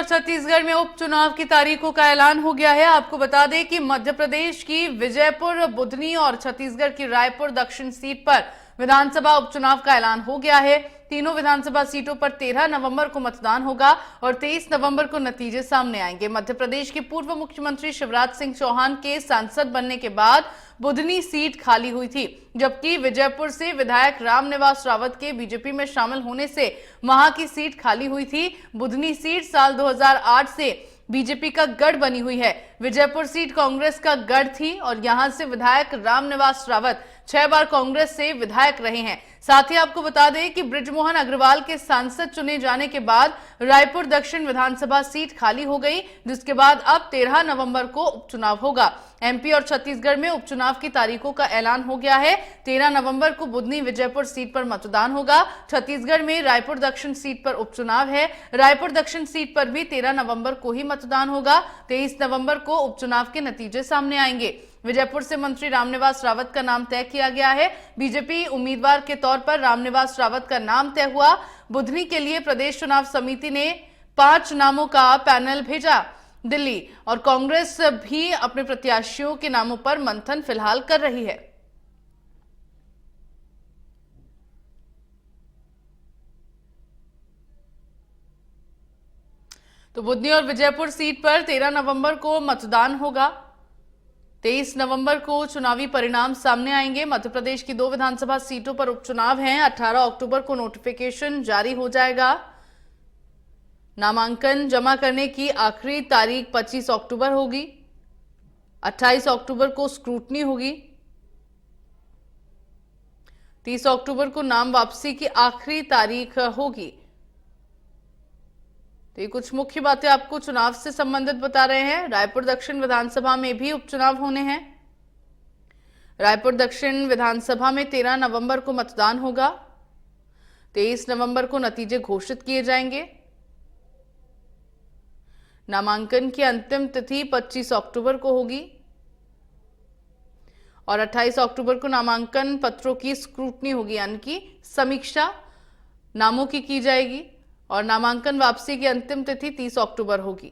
छत्तीसगढ़ में उपचुनाव की तारीखों का ऐलान हो गया है। आपको बता दें कि मध्य प्रदेश की विजयपुर, बुधनी और छत्तीसगढ़ की रायपुर दक्षिण सीट पर विधानसभा उपचुनाव का ऐलान हो गया है। तीनों विधानसभा सीटों पर 13 नवंबर को मतदान होगा और 23 नवंबर को नतीजे सामने आएंगे। मध्य प्रदेश के पूर्व मुख्यमंत्री शिवराज सिंह चौहान के सांसद बनने के बाद बुधनी सीट खाली हुई थी, जबकि विजयपुर से विधायक रामनिवास रावत के बीजेपी में शामिल होने से वहां की सीट खाली हुई थी। बुधनी सीट साल 2008 से बीजेपी का गढ़ बनी हुई है। विजयपुर सीट कांग्रेस का गढ़ थी और यहां से विधायक रामनिवास रावत 6 बार कांग्रेस से विधायक रहे हैं। साथ ही आपको बता दें कि बृजमोहन अग्रवाल के सांसद चुने जाने के बाद रायपुर दक्षिण विधानसभा सीट खाली हो गई, जिसके बाद अब 13 नवंबर को उपचुनाव होगा। एमपी और छत्तीसगढ़ में उपचुनाव की तारीखों का ऐलान हो गया है। 13 नवंबर को बुधनी विजयपुर सीट पर मतदान होगा। छत्तीसगढ़ में रायपुर दक्षिण सीट पर उपचुनाव है। रायपुर दक्षिण सीट पर भी 13 नवंबर को ही मतदान होगा। 23 नवंबर को उपचुनाव के नतीजे सामने आएंगे। विजयपुर से मंत्री रामनिवास रावत का नाम तय किया गया है। बीजेपी उम्मीदवार के तौर पर रामनिवास रावत का नाम तय हुआ। बुधनी के लिए प्रदेश चुनाव समिति ने 5 नामों का पैनल भेजा दिल्ली, और कांग्रेस भी अपने प्रत्याशियों के नामों पर मंथन फिलहाल कर रही है। तो बुधनी और विजयपुर सीट पर 13 नवंबर को मतदान होगा। 23 नवंबर को चुनावी परिणाम सामने आएंगे। मध्य प्रदेश की 2 विधानसभा सीटों पर उपचुनाव हैं। 18 अक्टूबर को नोटिफिकेशन जारी हो जाएगा। नामांकन जमा करने की आखिरी तारीख 25 अक्टूबर होगी। 28 अक्टूबर को स्क्रूटनी होगी। 30 अक्टूबर को नाम वापसी की आखिरी तारीख होगी। तो ये कुछ मुख्य बातें आपको चुनाव से संबंधित बता रहे हैं। रायपुर दक्षिण विधानसभा में भी उपचुनाव होने हैं। रायपुर दक्षिण विधानसभा में 13 नवंबर को मतदान होगा। 23 नवंबर को नतीजे घोषित किए जाएंगे। नामांकन की अंतिम तिथि 25 अक्टूबर को होगी और 28 अक्टूबर को नामांकन पत्रों की स्क्रूटनी होगी, यानी कि समीक्षा नामों की जाएगी, और नामांकन वापसी की अंतिम तिथि 30 अक्टूबर होगी।